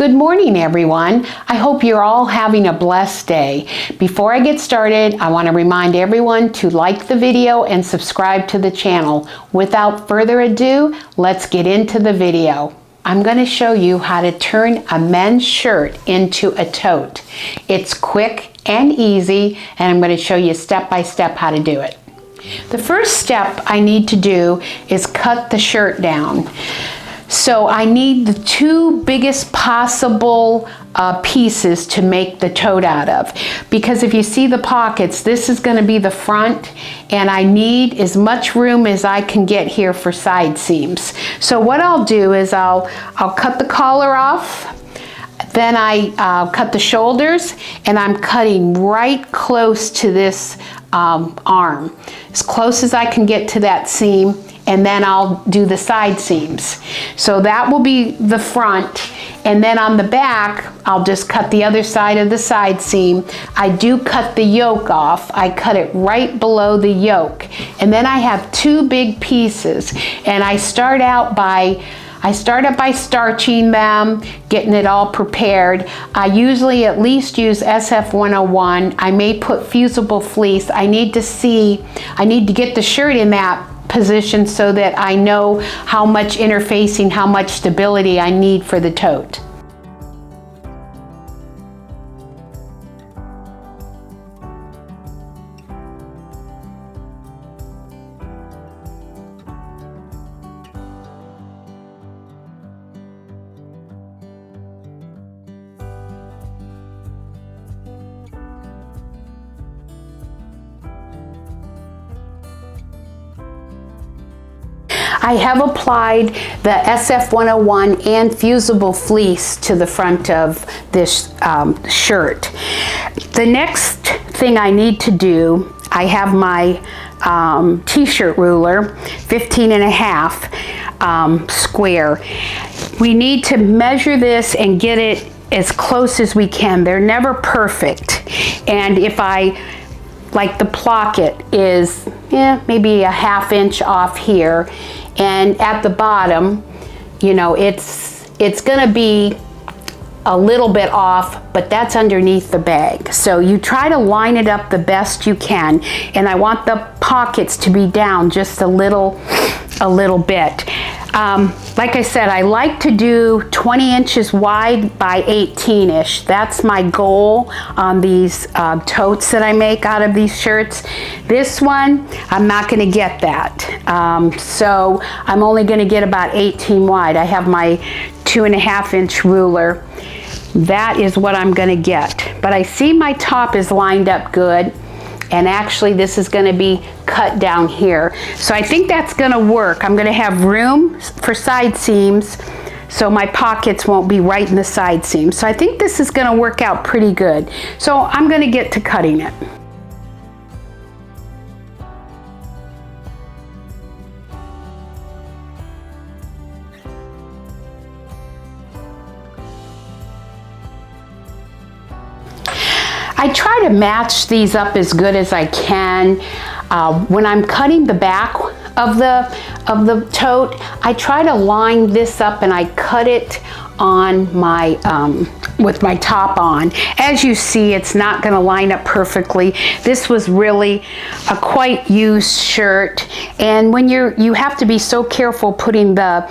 Good morning, everyone. I hope you're all having a blessed day. Before I get started, I want to remind everyone to like the video and subscribe to the channel. Without further ado, let's get into the video. I'm going to show you how to turn a men's shirt into a tote. It's quick and easy, and I'm going to show you step by step how to do it. The first step I need to do is cut the shirt down. So I need the two biggest possible pieces to make the tote out of. Because if you see the pockets, this is going to be the front, and I need as much room as I can get here for side seams. So what I'll do is I'll cut the collar off, then I cut the shoulders, and I'm cutting right close to this arm, as close as I can get to that seam. And then I'll do the side seams. So that will be the front, and then on the back I'll just cut the other side of the side seam. I do cut the yoke off. I cut it right below the yoke, and then I have two big pieces, and I start by starching them, getting it all prepared. I usually at least use SF-101. I may put Fusible Fleece. I need to get the shirt in that position so that I know how much interfacing, how much stability I need for the tote. I have applied the SF-101 and Fusible Fleece to the front of this shirt. The next thing I need to do, I have my t-shirt ruler, 15.5 square. We need to measure this and get it as close as we can. They're never perfect. And if like the pocket is maybe a ½ inch off here, and at the bottom, you know, it's gonna be a little bit off, but that's underneath the bag. So you try to line it up the best you can, and I want the pockets to be down just a little bit. Like I said, I like to do 20 inches wide by 18-ish. That's my goal on these totes that I make out of these shirts. This one, I'm not going to get that. So I'm only going to get about 18 wide. I have my 2.5-inch ruler. That is what I'm going to get. But I see my top is lined up good. And actually this is going to be cut down here. So I think that's going to work. I'm going to have room for side seams, so my pockets won't be right in the side seams. So I think this is going to work out pretty good. So I'm going to get to cutting it. I try to match these up as good as I can. When I'm cutting the back of the tote, I try to line this up and I cut it on my with my top on. As you see, it's not going to line up perfectly. This was really a quite used shirt, and when you have to be so careful putting the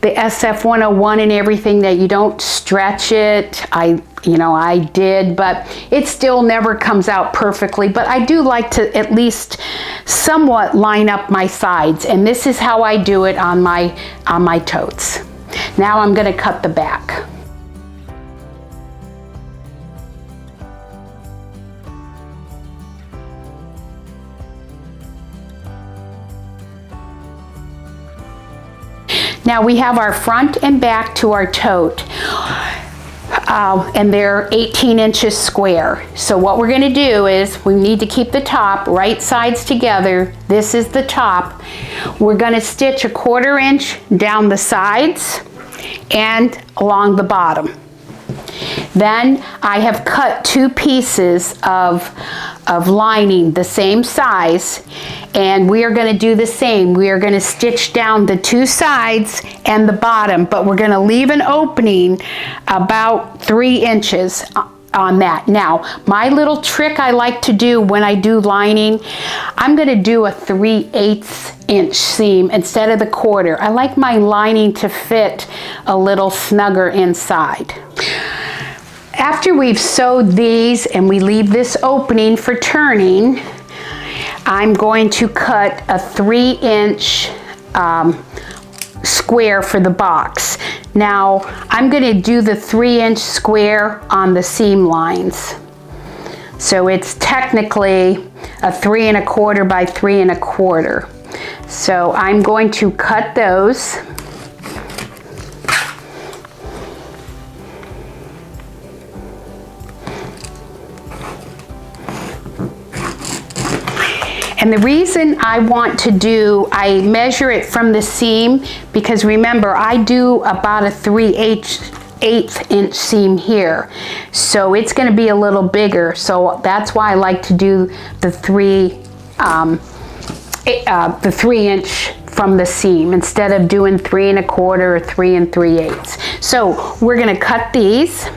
SF-101 and everything that you don't stretch it. I did, but it still never comes out perfectly. But I do like to at least somewhat line up my sides, and this is how I do it on my totes. Now I'm going to cut the back. Now we have our front and back to our tote. And they're 18 inches square. So what we're going to do is we need to keep the top right sides together. This is the top. We're going to stitch 1/4 inch down the sides and along the bottom. Then I have cut two pieces of lining the same size, And we are going to do the same. We are going to stitch down the two sides and the bottom, but we're going to leave an opening about 3 inches on that. Now, my little trick I like to do when I do lining, I'm going to do a 3/8 inch seam instead of the 1/4. I like my lining to fit a little snugger inside. After we've sewed these and we leave this opening for turning, I'm going to cut a 3-inch square for the box. Now, I'm going to do the 3-inch square on the seam lines. So it's technically a 3 1/4 by 3 1/4. So I'm going to cut those. And the reason I want to I measure it from the seam, because remember, I do about a 3/8 inch seam here. So it's going to be a little bigger. So that's why I like to do the 3 inch from the seam instead of doing 3 1/4 or 3 3/8. So we're going to cut these.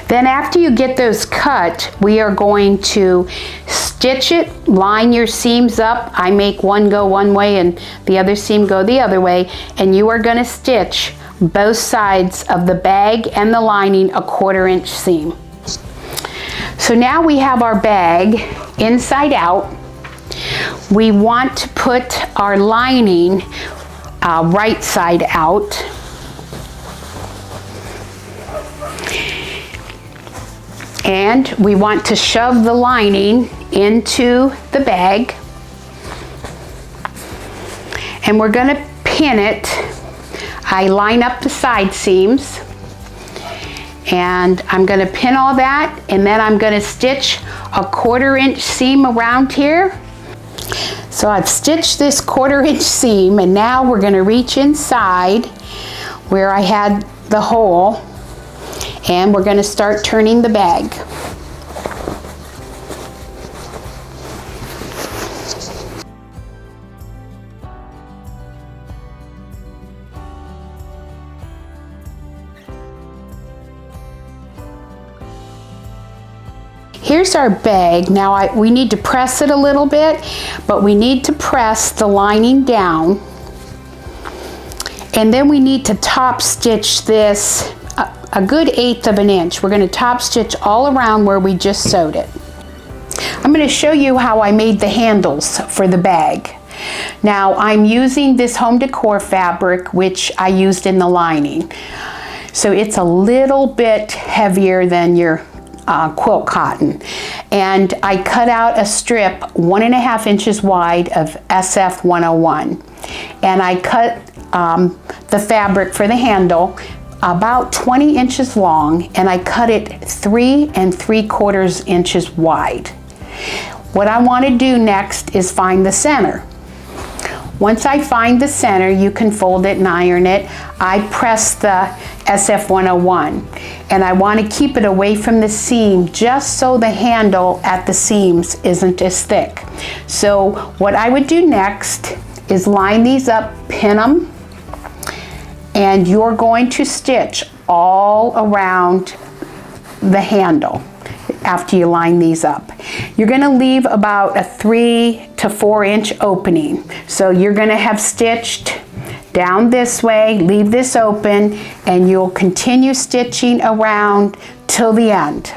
Then after you get those cut, we are going to stitch it, line your seams up. I make one go one way and the other seam go the other way, and you are going to stitch both sides of the bag and the lining a 1/4 inch seam. So now we have our bag inside out. We want to put our lining right side out. And we want to shove the lining into the bag. And we're going to pin it. I line up the side seams. And I'm going to pin all that. And then I'm going to stitch a 1/4 inch seam around here. So I've stitched this 1/4 inch seam. And now we're going to reach inside where I had the hole. And we're going to start turning the bag. Here's our bag. Now we need to press it a little bit, but we need to press the lining down. And then we need to top stitch this a good 1/8 of an inch. We're going to top stitch all around where we just sewed it. I'm going to show you how I made the handles for the bag. Now I'm using this home decor fabric, which I used in the lining. So it's a little bit heavier than your quilt cotton. And I cut out a strip 1.5 inches wide of SF 101. And I cut the fabric for the handle about 20 inches long, and I cut it 3 3/4 inches wide. What I want to do next is find the center. Once I find the center, you can fold it and iron it. I press the SF 101, and I want to keep it away from the seam just so the handle at the seams isn't as thick. So what I would do next is line these up, pin them, and you're going to stitch all around the handle after you line these up. You're going to leave about a 3 to 4 inch opening. So you're going to have stitched down this way, leave this open, and you'll continue stitching around till the end.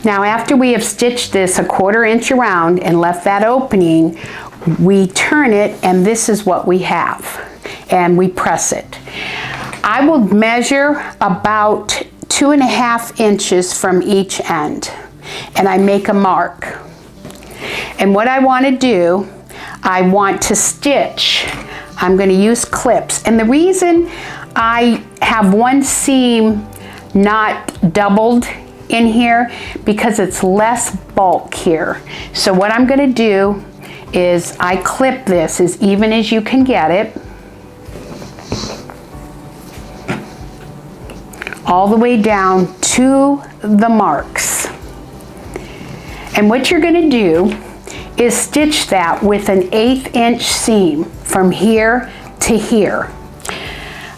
Now after we have stitched this a 1/4 inch around and left that opening, we turn it, and this is what we have. And we press it. I will measure about 2.5 inches from each end, and I make a mark. And what I want to do, I want to stitch. I'm going to use clips, and the reason I have one seam not doubled in here because it's less bulk here. So what I'm going to do is I clip this as even as you can get it, all the way down to the marks. And what you're going to do is stitch that with an 1/8 inch seam from here to here.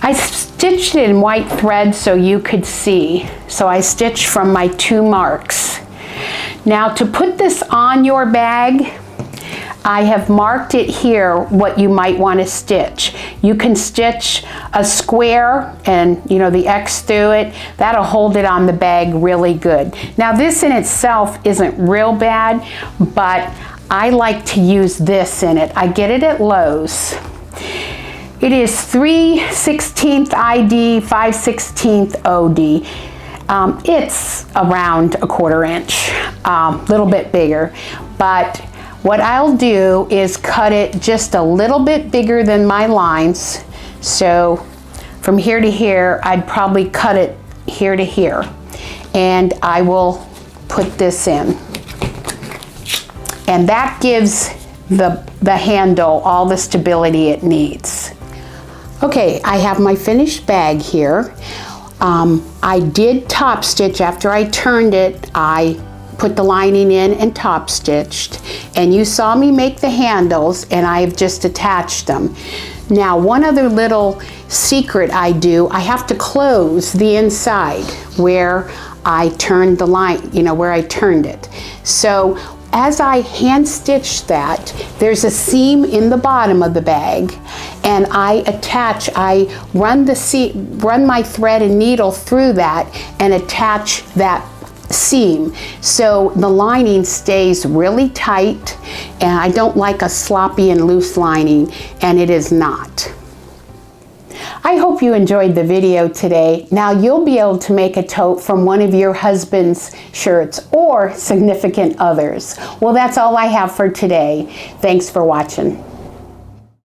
I stitched it in white thread so you could see. So I stitched from my 2 marks. Now to put this on your bag, I have marked it here what you might want to stitch. You can stitch a square and the X through it. That'll hold it on the bag really good. Now this in itself isn't real bad, but I like to use this in it. I get it at Lowe's. It is 3/16 ID, 5/16 OD. It's around 1/4 inch, little bit bigger, but what I'll do is cut it just a little bit bigger than my lines. So from here to here, I'd probably cut it here to here. And I will put this in. And that gives the handle all the stability it needs. Okay, I have my finished bag here. I did top stitch after I turned it. I put the lining in and top stitched, and you saw me make the handles, and I've just attached them. Now one other little secret I do, I have to close the inside where I turned the line, where I turned it. So as I hand stitch that, there's a seam in the bottom of the bag, and I run my thread and needle through that and attach that seam, so the lining stays really tight, and I don't like a sloppy and loose lining, and it is not. I hope you enjoyed the video today. Now you'll be able to make a tote from one of your husband's shirts or significant others. Well, that's all I have for today. Thanks for watching.